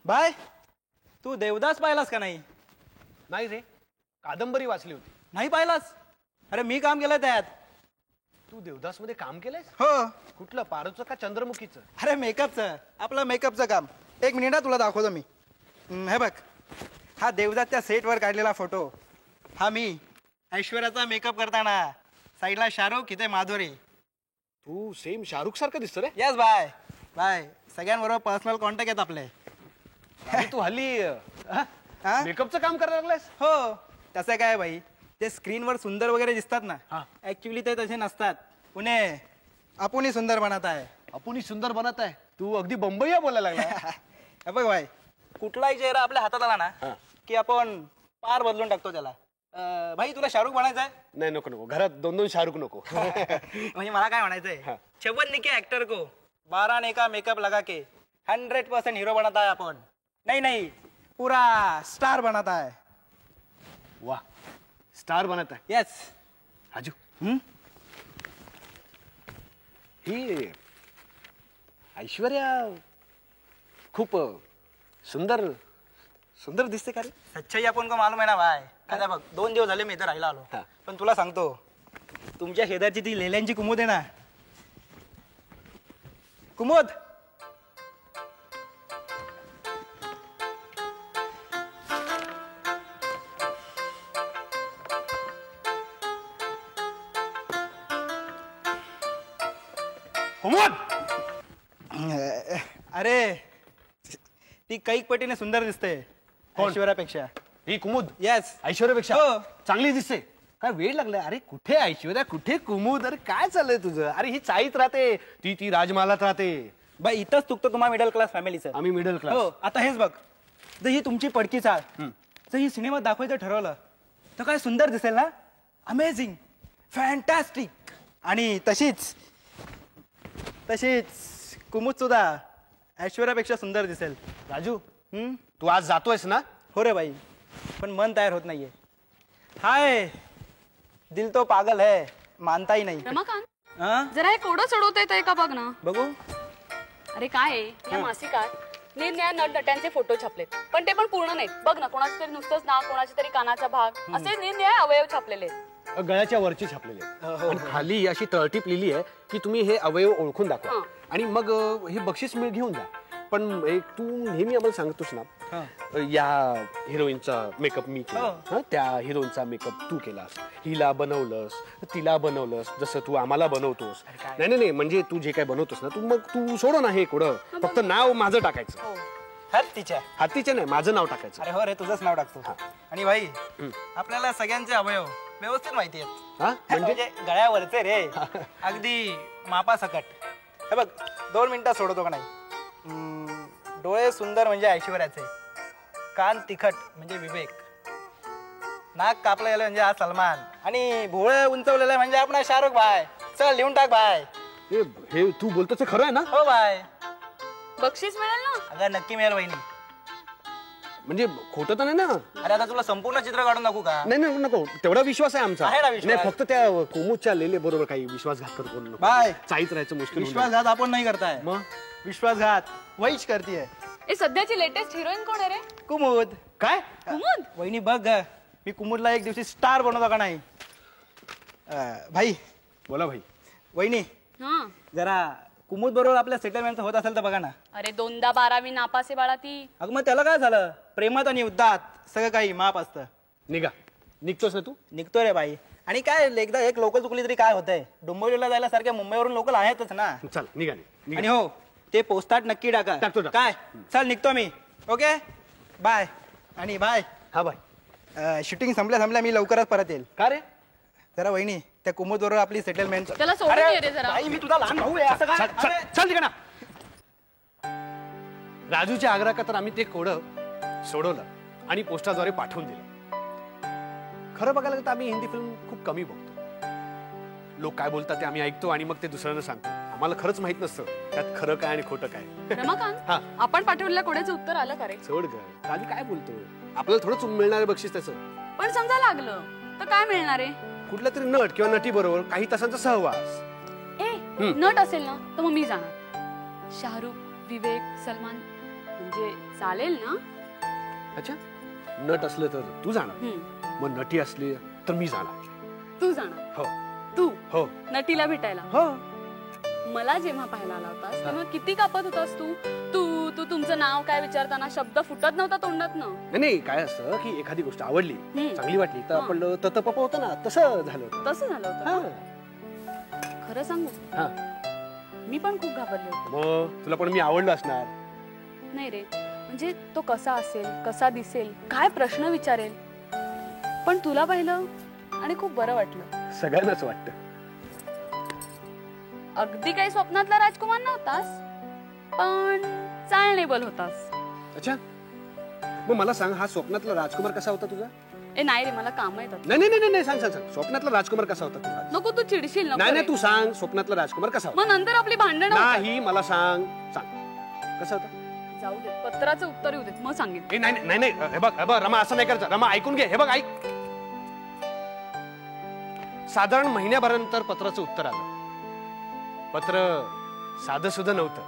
Bye तू देवदास पाहिलास का नाही? नाही रे, कादंबरी वाचली होती. नाही पाहिलास? अरे मी काम केलं त्यात. तू देवदास मध्ये काम केलंयस? हो. कुठलं, पारोचं का चंद्रमुखीचं? अरे मेकअपचं, आपलं मेकअपचं काम. एक मिनिट तुला दाखवतो मी. हे बघ, हा देवदासच्या सेटवर काढलेला फोटो. हा मी ऐश्वर्याचा मेकअप करताना. साईडला शाहरुख, इथे माधुरी. तू सेम शाहरुख सारखं दिसतो रे. Yes bye. बाय सगळ्यांबरोबर पर्सनल कॉन्टॅक्ट आहेत आपले. आणि तू हल्ली मेकअपचं काम करायला लागलायस? हो. तसं काय बाई, ते स्क्रीनवर सुंदर वगैरे दिसतात ना, हा. ऍक्च्युली ते तसे नसतात. पुणे आपणही सुंदर बनत आहे. आपणही सुंदर बनत आहे. तू अगदी बंबईया बोलायला लागला. हे बघ बाई, कुठलाही चेहरा आपल्या हातात आला ना की आपण पार बदलून टाकतो त्याला. भाई तुला शाहरुख बनायचं आहे? नाही, नको नको, घरात 2-2 शाहरुख नको. म्हणजे मला काय म्हणायचंय, छप्पन के एक्टर को 12 का मेकअप लगा के 100% हीरो बनता है आपण. नहीं नहीं, पूरा स्टार बनता है. वा, स्टार बनत आहे. यस. राजू, ही ऐश्वर्या खूप सुंदर सुंदर दिसते का रे? सच्चाई आपण को मालूम आहे ना भाई. आता बघ, 2 दिवस झाले मी इथे राहिला आलो. पण तुला सांगतो, तुमच्या शेजारची ती लेल्यांची कुमुद आहे ना, कुमुद, कुमुद, अरे ती कैक पटीने सुंदर दिसते ऐश्वर्यापेक्षा. ही कुमुद येस. ऐश्वर्यापेक्षा हो. चांगली दिसते. काय वेळ लागलाय? अरे कुठे ऐश्वर्या, कुठे कुमुद? अरे काय चाललंय तुझं? अरे ही चाळीत राहते, ती राजमहालात राहते. बाई इथंच चुकतो तुम्हा मिडल क्लास फॅमिलीचं. आम्ही मिडल क्लास. हो. आता हेच बघ, जर ही तुमची पडकी चाळ जर ही सिनेमात दाखवायचं ठरवलं तर काय सुंदर दिसेल ना. Amazing, fantastic. आणि तशीच कुमुद सुद्धा ऐश्वर्यापेक्षा सुंदर दिसेल. राजू, तू आज जातोयस ना? हो रे बाई, पण मन तयार होत नाहीये. हाय, दिल तो पागल है, मानता ही नाही. रमाकांत, जरा हे कोडं सोडवता येतंय का बघ ना. बघू. अरे काय आहे, या मासिकात निरनिळ्या नटनट्यांचे फोटो छापलेत, पण ते पण पूर्ण नाहीत. बघ ना, कोणाचं तरी नुसतंच नाव, कोणाच्या तरी कानाचा भाग, असे निरनिळ्या अवयव छापलेले आहेत. गळ्याच्या वरची छापलेले आणि खाली अशी तळटीप लिहिली आहे की तुम्ही हे अवयव ओळखून दाखवा आणि मग हे बक्षीस घेऊन जा. पण तू नेहमी आम्हाला सांगतोस ना, या हिरोईनचा मेकअप मी केला, त्या हिरोईनचा मेकअप तू केलास, हिला बनवलंस, तिला बनवलंस, जसं तू आम्हाला बनवतोस. नाही नाही, म्हणजे तू जे काय बनवतोस ना, मग तू सोडव ना हे कोडं. फक्त नाव माझं टाकायचं. हत्तीच्या नाही, माझं नाव टाकायचं. अरे हो रे, तुझंच नाव टाकतो. आणि भाई, आपल्याला सगळ्यांचे अवयव व्यवस्थित माहिती आहेत. म्हणजे गळ्यावरचे रे, अगदी मापासकट. हे बघ, 2 मिनिटात सोडवतो का नाही. डोळे सुंदर म्हणजे ऐश्वर्याचे, कान तिखट म्हणजे विवेक, नाक कापलं गेलं म्हणजे हा सलमान, आणि भोळे उंचवलेलं म्हणजे आपण शाहरुख भाई. चल लिहून टाक भाई. हे तू बोलतोस खरं आहे ना? हो भाई. बक्षीस मिळेल ना? अगं नक्की मिळेल वहिनी. म्हणजे खोटं तर नाही ना? अरे आता तुला संपूर्ण चित्र काढून दाखवू का? नाही नाही, नको, तेवढा विश्वास आहे आमचा. आहे ना विश्वास? नाही, फक्त त्या कोमुदच्या लेले बरोबर काही विश्वासघात करू नको. बाय. चाळीत राहायचं मुश्किल. विश्वासघात आपण नाही करताय, मग विश्वासघात वहीच करतीये. ए, सध्याची लेटेस्ट हिरोईन कोण आहे रे? कुमुद. काय? कुमुद? वहिनी बघ ग, मी कुमुदला एक दिवशी स्टार बनवतो का नाही. भाई. बोला भाई. वहिनी, हा, जरा कुमुद बरोबर आपल्या सेटलमेंट होत असेल तर बघा ना. अरे 2दा 12वी नापासे बाळा ती. अगं मग त्याला काय झालं, प्रेमात आणि युद्धात सगळं काही माप असतं. निघा, निघतोस ना तू? निघतो रे बाई. आणि काय, एकदा एक लोकल चुकली तरी काय होतंय, डोंबिवलीला जायला सारख्या मुंबईवरून लोकल आहेतच ना. चल निघा. आणि हो, ते पोस्टात नक्की टाका. टाकतो. काय, चल निघतो मी. Okay bye. आणि बाय. हा बाय. शूटिंग संपल्या मी लवकरच परत येईल. का रे? जरा वहिनी, त्या कुमुद बरोबर आपली सेटलमेंट. त्याला सोडून ये रे जरा. मी तुझा लहान भाऊ आहे, असं काय? चल निघा ना. राजूच्या आग्रह तर आम्ही ते कोडं सोडवलं आणि पोस्टाद्वारे पाठवून दिलं. खरं बघायला तर आम्ही हिंदी फिल्म खूप कमी बघतो. लोक काय बोलतात ते आम्ही ऐकतो आणि मग ते दुसऱ्यांना सांगतो. आम्हाला खरंच माहित नसतं त्यात खरं काय आणि खोटं काय. रमाकांत, आपण पाठवलेल्या कोड्याचं उत्तर आलं का रे? सोड ग, राजू काय बोलतो? आपल्याला थोडंच मिळणार आहे बक्षीस त्याचं. पण समजा लागलं तर काय मिळणार आहे? कुठल्या तरी नट किंवा नटी बरोबर काही तासांचा सहवास. ए, नट असेल ना तर मग मी जाणार. शाहरुख, विवेक, सलमान म्हणजे चालेल ना? अच्छा, नट असलं तर तू जाणार, मग नटी असली तर मी जाणार. तू जाणार? हो तू हो नटीला भेटायला? हो. मला जेव्हा पाहायला आला होतास तेव्हा किती कापत होतास तू तू तू तुमचं नाव काय विचारताना शब्द फुटत नव्हता तोंडात ना. नाही काय असतं की एखादी गोष्ट आवडली, चांगली वाटली तर आपण ततपप होतं ना, तसं झालं होतं. तसं झालं होतं. खरं सांगू, मी पण खूप घाबरले होते. मग तुला पण मी आवडलो असणार. नाही रे, म्हणजे तो कसा असेल, कसा दिसेल, काय प्रश्न विचारेल, पण तुला पाहिलं आणि खूप बरं वाटलं. सगळ्यांनाच वाटतं. अगदी काही स्वप्नातला राजकुमार नव्हतास, पण चालनेबल होतास. अच्छा, मग मला सांग, हा स्वप्नातला राजकुमार कसा होता तुझा? ए नाही रे, मला काम येतात. नाही नाही नाही नाही, सांग सांग सांग, स्वप्नातला राजकुमार कसा होता तुझा? नको तू चिडशील. नको नाही नाही, रे. तू सांग, स्वप्नातला राजकुमार कसा होता? मग नंतर आपली भांडण नाही, मला सांग, सांग कसा होता? जाऊ दे, पत्राचं उत्तर येऊ देत, मग सांगेन. ए नाही नाही नाही, हे बघ रमा, असं नाही करायचं. रमा ऐकून घे, हे बघ ऐक. साधारण महिन्याभरानंतर पत्राचं उत्तर आलं. पत्र साधं सुद्धा नव्हतं.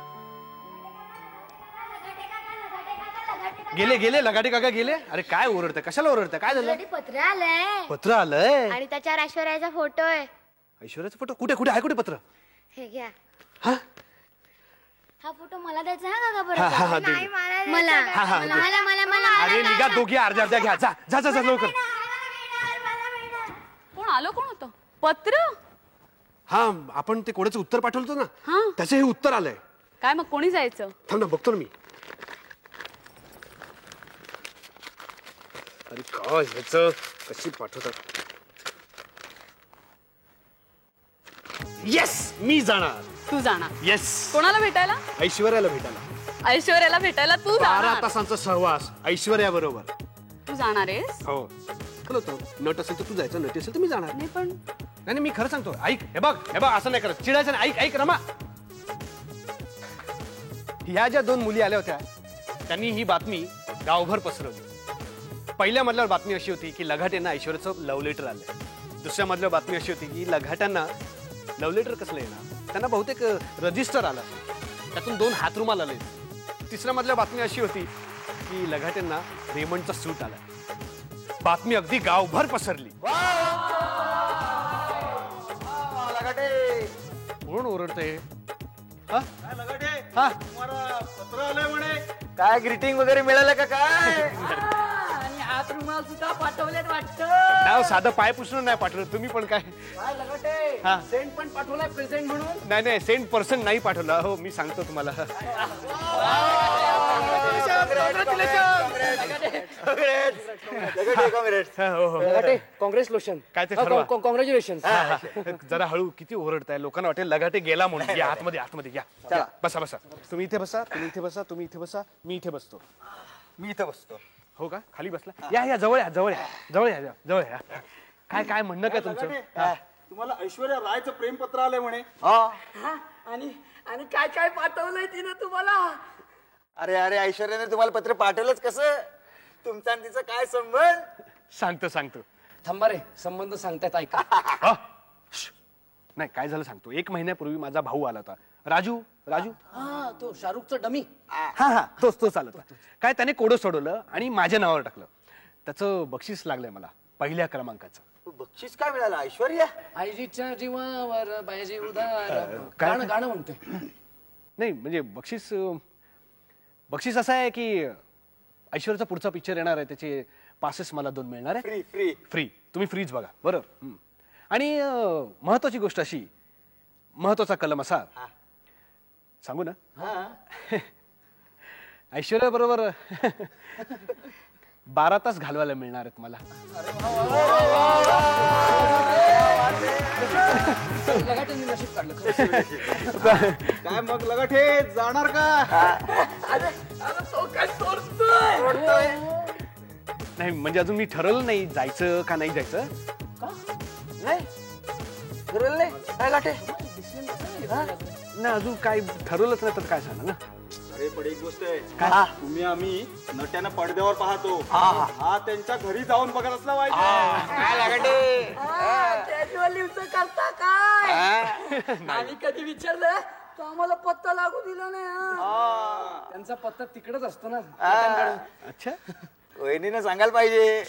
गेले गेले लगाटे काका गेले. अरे काय ओरडतं, कशाला ओरडतं, काय झालं? पत्र आलंय पत्र आलंय आणि त्याच्यावर ऐश्वर्याचा फोटो आहे. ऐश्वर्याचा फोटो कुठे कुठे आहे? कुठे पत्र? हे घ्या. हा हा फोटो मला द्यायचा हा का हा, हा, हा, बरं? दे. नाही मला हा, हा, दे. मला मला मला अरे निघा दोघी, अर्ध्या अर्ध्या घ्या. जा जा जा जा, लवकर. कोण आलो, कोण होतं? पत्र? हा, आपण ते कोणाचं उत्तर पाठवलं होतं हा. ना, त्याचं हे उत्तर आलंय. काय मग कोणी जायचं? थांब ना, बघतो ना मी. अरे काय ह्याचं कशी पाठवतात? येस, मी जाणार. तू जाणार? येस. कोणाला भेटायला? ऐश्वर्याला भेटायला. ऐश्वर्याला भेटायला तू 12 जाणार? तासांचा सहवास ऐश्वर्या बरोबर. तू जाणार आहेस? हो, होतं. नट असेल तर तू जायचं, नटी असेल तर मी जाणार. नाही पण नाही नाही, मी खरं सांगतो. ऐक, हे बघ असं नाही करत, चिडायचं नाही. ऐक ऐक रमा, ह्या ज्या 2 मुली आल्या होत्या त्यांनी ही बातमी गावभर पसरवली. पहिल्या मधल्यावर बातमी अशी होती की लघाट्यांना ऐश्वर्याचं लव्ह लेटर आलंय. दुसऱ्या मधल्या बातमी अशी होती की लघाट्यांना लव्ह लेटर कसलं येणार, त्यांना बहुतेक रजिस्टर आला असेल, त्यातून 2 हातरुमाल आले. तिसऱ्या मधल्या बातमी अशी होती की लघाट्यांना रेमंडचा सूट आला. बातमी अगदी गावभर पसरली. कोण ओरडतंय? पत्र आलंय म्हणे. काय ग्रीटिंग वगैरे मिळालं का काय? आणि हात रुमाल सुद्धा पाठवलेत वाटतं. नाव साधं पाय पुसणं नाही पाठवलं तुम्ही, पण काय हा. सेंट पण पाठवलाय प्रेझेंट म्हणून. नाही नाही, सेंट पर्सन नाही पाठवला. हो, मी सांगतो तुम्हाला. कॉंग्रॅच्युलेशन. काय ते ठरवा. कॉंग्रॅच्युलेशन. जरा हळू, किती ओरडताय, लोकांना वाटेल लगाटे गेला म्हणून. या आतमध्ये, आतमध्ये या. बसा बसा, तुम्ही इथे बसा, तुम्ही इथे बसा, तुम्ही इथे बसा, मी इथे बसतो. मी इथं बसतो. हो का? खाली बसला. या या, जवळ या, जवळ या, जवळ या, जवळ या. काय काय म्हणणं काय तुमचं? तुम्हाला ऐश्वर्या रायचं प्रेमपत्र आलंय म्हणे. आणि आणि काय काय पाठवलंय तिनं तुम्हाला? अरे अरे, ऐश्वर्याने तुम्हाला पत्र पाठवलंच कसं? तुमचा आणि तिचा काय संबंध? सांगतो सांगतो. थांबा रे, संबंध सांगतायत ऐका. श्श. नाही, काय झालं सांगतो. 1 महिन्यापूर्वी माझा भाऊ आला होता, राजू. राजू, हा, तो शाहरुखचा डमी. हा हा, तोच आला होता. काय त्याने कोडं सोडवलं आणि माझ्या नावावर टाकलं. त्याचं बक्षीस लागलंय मला, 1ल्या क्रमांकाचं. बक्षीस काय मिळालं ऐश्वर्या? आईजीच्या जीवावर बायजी उदार. काय? गाणं गाणं म्हणतोय. नाही म्हणजे बक्षीस असं आहे की ऐश्वर्याचा पुढचा पिक्चर येणार आहे, त्याचे पासेस मला 2 मिळणार आहे. फ्री. तुम्ही फ्रीज बघा बरोबर. आणि महत्वाची गोष्ट अशी, महत्वाचा कलम असा, सांगू ना? ऐश्वर्या बरोबर 12 तास घालवायला मिळणार आहेत मला. लगाट्यांनी नशीब काढलं. काय मग लगाठे जाणार का? नाही म्हणजे अजून मी ठरवलं नाही जायचं का नाही जायचं. नाही ठरवलं नाही. काय गाठे? नाही, अजून काय ठरवलंच नाही तर काय सांगा ना. अरे पण एक गोष्ट आहे, तुम्ही आम्ही नट्यानं पडद्यावर पाहतो, हा त्यांच्या घरी जाऊन बघत असला पाहिजे. काय लगाटे? कॅज्युअल लिव्हचं करता काय? आम्ही कधी विचारलं तो आम्हाला पत्ता लागू दिला नाही हा. त्यांचा पत्ता तिकडेच असतो ना. अच्छा, वहिनीने सांगायला पाहिजे.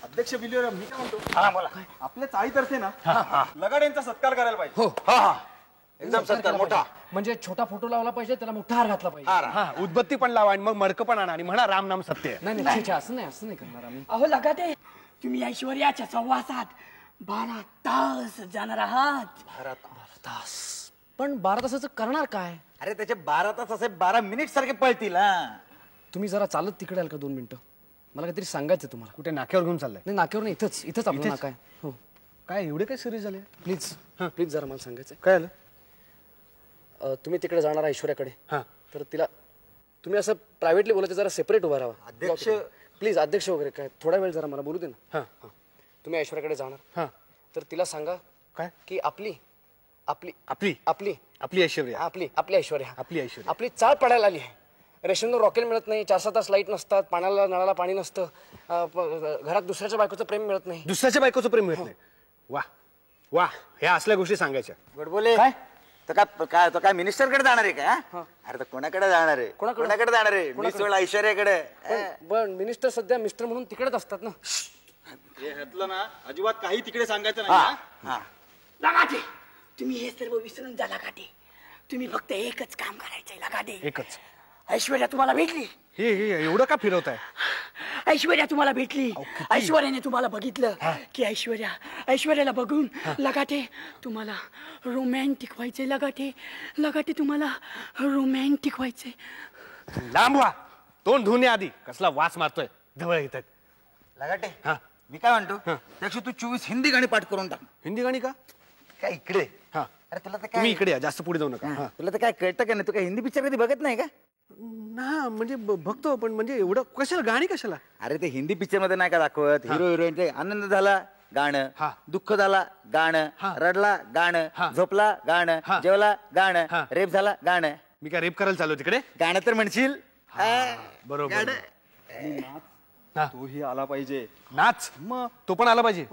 अध्यक्ष बिलियर मी काय म्हणतो, आपल्या चाळीतर्फे ना लगाड्यांचा सत्कार करायला पाहिजे. हो एकदम सत्कार मोठा. म्हणजे छोटा फोटो लावला पाहिजे, त्याला मोठा हार घातला पाहिजे. हा, उदबत्ती पण लावा आणि मग मडकं पण आणा आणि म्हणा राम नाम सत्य आहे. नाही नाही, असं नाही करणार आम्ही. अहो लगाटे, तुम्ही ऐश्वर्याच्या सहवासात 12 तास जाणार आहात. पण 12 तासाचं करणार काय? अरे त्याचे 12 तास असे 12 मिनिट सारखे पळतील. हा तुम्ही जरा चालत तिकडे आल का 2 मिनिटं? मला काहीतरी सांगायचं तुम्हाला. कुठे नाक्यावर घेऊन चाललंय? नाही, नाक्यावर नाही, इथंच आपलं नाका आहे. हो, काय एवढे काय सिरियस झाले? प्लीज जरा मला सांगायचं. काय आलं? तुम्ही तिकडे जाणार ऐश्वर्याकडे, हा. तर तिला तुम्ही असं प्रायव्हेटली बोलायचं, जरा सेपरेट उभा राहा. अध्यक्ष. प्लीज अध्यक्ष वगैरे काय, थोडा वेळ जरा मला बोलू दे ना. हा. तुम्ही ऐश्वर्याकडे जाणार, हा. तर तिला सांगा काय? की आपली आपली आपली आपली आपली ऐश्वर्या. आपली आपली ऐश्वर्या आपली ऐश्वर्या. आपली चाळ पडायला आली आहे. रेशनवर रॉकेल मिळत नाही, 4-6 तास लाईट नसतात, पाण्याला नळाला पाणी नसतं, घरात दुसऱ्याच्या बायकोचं प्रेम मिळत नाही. दुसऱ्याच्या बायकोचं प्रेम मिळत नाही. वा वा, ह्या असल्या गोष्टी सांगायच्या. गोडबोले. काय? तो काय मिनिस्टर कडे जाणार आहे का? अरे तर कोणाकडे जाणार आहे? कोणाकडे जाणार आहे? मी सोडा ऐश्वर्याकडे. पण मिनिस्टर सध्या मिस्टर म्हणून तिकडेच असतात ना. हे ह्यातलं ना अजिबात काही तिकडे सांगायचं नाही. हा लगाटे, तुम्ही हे सर्व विसरून जा लगाटे. तुम्ही फक्त एकच काम करायचंय लगाटे. एकच. ऐश्वर्या तुम्हाला भेटली. हे एवढं का फिरवताय? ऐश्वर्या तुम्हाला भेटली. ऐश्वर्याने तुम्हाला बघितलं की ऐश्वर्याला बघून लगाटे तुम्हाला रोमॅन्टिक व्हायचंय. लगाटे तुम्हाला रोमॅन्टिक व्हायचंय. लांब व्हा, तोंड धुणे आधी. कसला वास मारतोय जवळ येत. लगाटे. हा. मी काय म्हणतो, त्यापेक्षा तू 24 हिंदी गाणी पाठ करून टाक. हिंदी गाणी का? काय इकडे? हा. अरे तुला तर तुम्ही काय, इकडे या, जास्त पुढे जाऊ नका. हा. तुला तर काय कळतं का नाही? तू काय हिंदी पिक्चर कधी बघत नाही का? ना म्हणजे बघतो, पण म्हणजे एवढं कशाला गाणी कशाला? अरे ते हिंदी पिक्चर मध्ये नाही का दाखवत, हिरो हिरोईनचे आनंद झाला गाणं, हा. दुःख झाला गाणं, हा. रडला गाणं, हा. झोपला गाणं, हा. जेवला गाणं, हा. रेप झाला गाणं. मी काय रेप करायला चालू तिकडे? गाणं तर म्हणशील. बरोबर. गाणं. हा. तोही आला पाहिजे. नाच मग तो पण आला पाहिजे.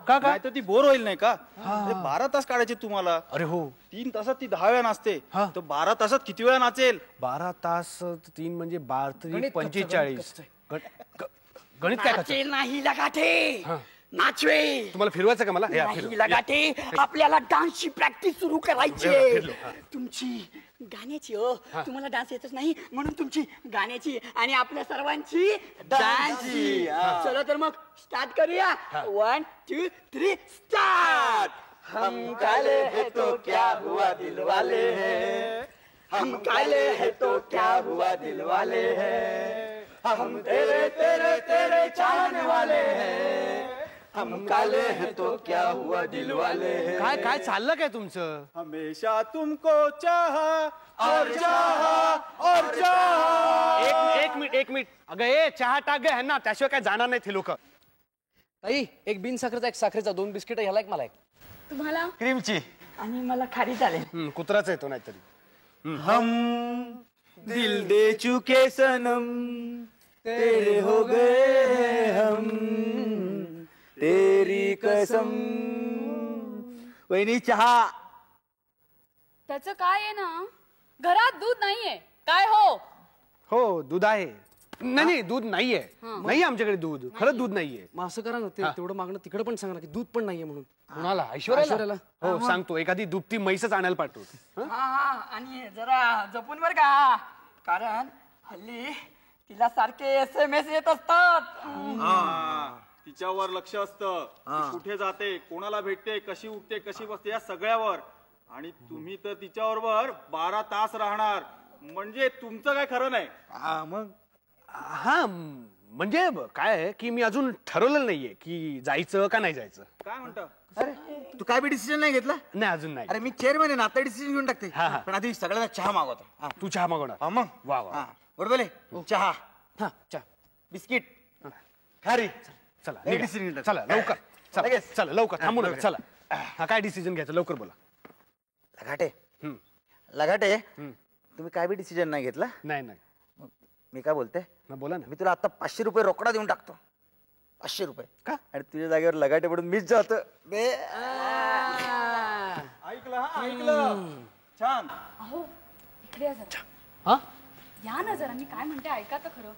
का काय तर ती बोर होईल नाही का? अरे 12 तास काढायचे तुम्हाला. अरे हो, 3 तासात ती 10 वेळा नाचते. हा. तर 12 तासात किती वेळा नाचेल? 12 तास 3 म्हणजे 12 गणित 45. गणित काय करतो? नाचे नाही लगाटे, नाचवे तुम्हाला फिरवायचं का मला? या, फिरव. नाही लगाटे. आपल्याला डान्सची प्रॅक्टिस सुरू करायची फिरलो, आहे. हा. तुमची गाण्याची तुम्हाला डान्स येतच नाही, म्हणून तुमची गाण्याची आणि आपल्या सर्वांची डान्सची. चला तर मग स्टार्ट करूया. 1 2 3 स्टार्ट. हम काले है तो क्या हुआ दिल वाले है, हम काले है तो क्या हुआ दिल वाले है, हम तेरे तेरे तेरे चाहने वाले हैं, हम काले हैं तो क्या हुआ दिल वाले हैं. काय काय चाललं काय तुमचं? हमेशा तुमको चाहा और चाहा और चाहा. एक मिनिट. अगं ए, चहा टाक ग ह्यांना, त्याशिवाय काय जाणार नाही ते लोक. ताई, एक बिन साखरेचा, एक साखरेचा, 2 बिस्किट, ह्याला एक, मला एक. तुम्हाला क्रीमची. आणि मला खारी चालेल. कुत्राच येतो नाहीतरी. हम दिल दे चुके सनम, तेरे हो गए हम, तेरी कसम. वहिनी चहा. त्याचं काय आहे ना, घरात दूध नाहीये काय? हो, दूध आहे. नाही, दूध नाहीये. नाही आमच्याकडे दूध, खरंच दूध नाहीये. मग असं करा ना, तेवढं मागणं तिकडे पण सांगा ना, की दूध पण नाहीये म्हणून. कुणाला? ऐश्वर्याला? हो, सांगतो. एखादी दुपटी म्हैसच आणायला पाठवतो. आणि जरा जपून बर का, कारण हल्ली तिला सारखे SMS येत असतात. तिच्यावर लक्ष असतं. ती कुठे जाते, कोणाला भेटते, कशी उठते, कशी बसते, या सगळ्यावर. आणि तुम्ही तर तिच्याबरोबर 12 तास राहणार, म्हणजे तुमचं काय खरं नाही. मग हा, म्हणजे काय आहे की मी अजून ठरवलेलं नाहीये की जायचं का नाही जायचं. काय म्हणता? अरे तू काय बी डिसिजन नाही घेतला? नाही, अजून नाही. अरे मी चेअरमॅन आहे ना, आता डिसिजन घेऊन टाकते. हा, हा. पण आधी सगळ्यांना चहा मागवतो. तू चहा मागवणार? मग वा वा. बरोबर चहा, हा, चहा. बिस्किट, खारी. चला हे निघा. decision घेतलं. चला लवकर. चला, लगेच. चला लवकर, थांबू नका. चला. हा, काय डिसिजन घ्यायचं लवकर बोला. लगाटे. लगाटे, तुम्ही काय बी डिसिजन नाही घेतला. नाही. मग मी काय बोलते, बोला ना. मी तुला आता 500 रुपये रोकडा देऊन टाकतो. 500 रुपये का? आणि तुझ्या जागेवर लगाटे पडून मीच जातो. ऐकलं. छान. अहो इकडे या जरा. हा या ना जरा, मी काय म्हणते ऐका तर खरं.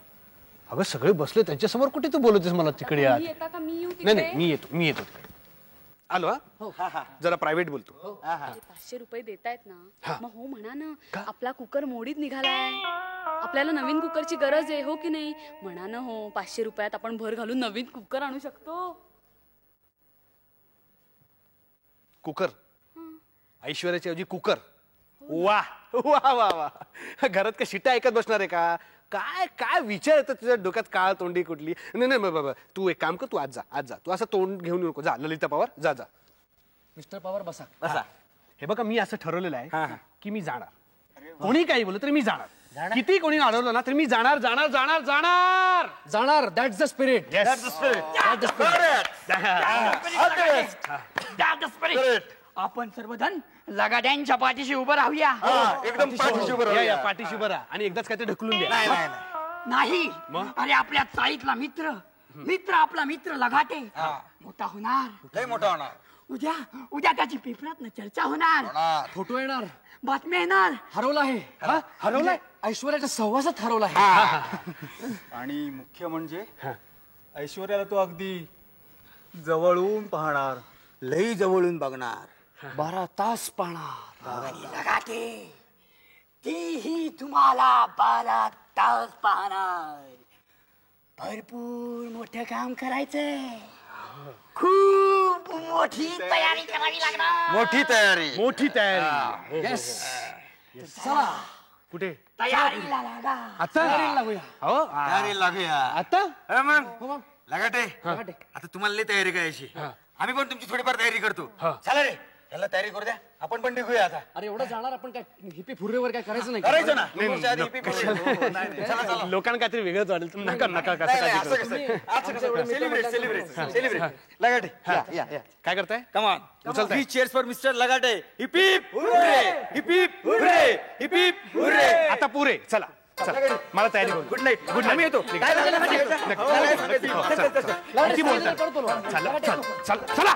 अगं सगळे बसले त्यांच्यासमोर कुठे तू बोलतेस मला तिकडे या तुम्ही येता का मी येऊ नाही तिकडे? नाही मी येतो तिकडे आलो हा जरा प्रायव्हेट बोलतो अरे 500 रुपये देतायत ना, मग हो म्हणा ना. आपला कुकर मोडीत निघालाय, आपल्याला नवीन कुकरची गरज आहे, हो की नाही? म्हणा ना हो, 500 रुपयात आपण भर घालून नवीन कुकर आणू शकतो. कुकर ऐश्वर्याच्या ऐवजी कुकर वा वा वा वा घरात का शिट्या ऐकत बसणार आहे का? काय काय विचार येतात तुझ्या डोक्यात? काळ तोंडी कुठली? नाही नाही बाबा तू एक काम कर, तू आज जा तू असं तोंड घेऊन येऊ नको. जा ललिता पवार जा मिस्टर पवार बसा. बसा. हे बघा मी असं ठरवलेलं आहे की मी जाणार. कोणी काही बोललं तरी मी जाणार. किती कोणी अडवलं ना तरी मी जाणार जाणार जाणार जाणार जाणार. That's the spirit. आपण सर्वजण लगाड्यांच्या पाठीशी उभं राहूया. एकदम पाठीशी उभं राहूया. या पाठीशी बरा आणि एकदाच काय ते ढकलून द्या. नाही, अरे आपल्या चाळीतला मित्र आपला मित्र लगाटे मोठा होणार, लय मोठा होणार. उद्या त्याची पेपरात चर्चा होणार, फोटो येणार, बातम्या येणार. हरवला आहे. हरवलाय ऐश्वर्याच्या सहवासात हरवला आहे. आणि मुख्य म्हणजे ऐश्वर्याला तो अगदी जवळून पाहणार, लई जवळून बघणार. 12 तास पाहणार. आणि लगाटे तेही तुम्हाला 12 तास पाहणार. भरपूर मोठं काम करायचंय, खूप मोठी तयारी करावी लागणार. मोठी तयारी. मोठी तयारी. येस. चला कुठे? तयारीला लागा. आता लागूया. हो तयारी लागूया. आता अरे मग लगाटे आता तुम्हाला लई तयारी करायची. आम्ही पण तुमची थोडीफार तयारी करतो. चला रे याला तयारी करू द्या, आपण पण निघूया आता. अरे एवढं जाणार आपण काय हिपी फुर्रेवर काय करायचं नाही. करायचं ना. समोरच्या आधी हिप्पी फिरवू. चला चला. लोकांना काहीतरी वेगळंच वाटेल. नका नका कसं नाही, काय नाही, असं करू. कसं? सेलिब्रेट. लगाटे या काय करताय? Come on. Three cheers for Mr. Lagate. Hip hip hooray! Hip hip hooray! Hip hip hooray! आता पुरे चला चला मला तयारी करू. Good night. Good night. येतो काय झालं? किती बोलतात? चला चला चला चला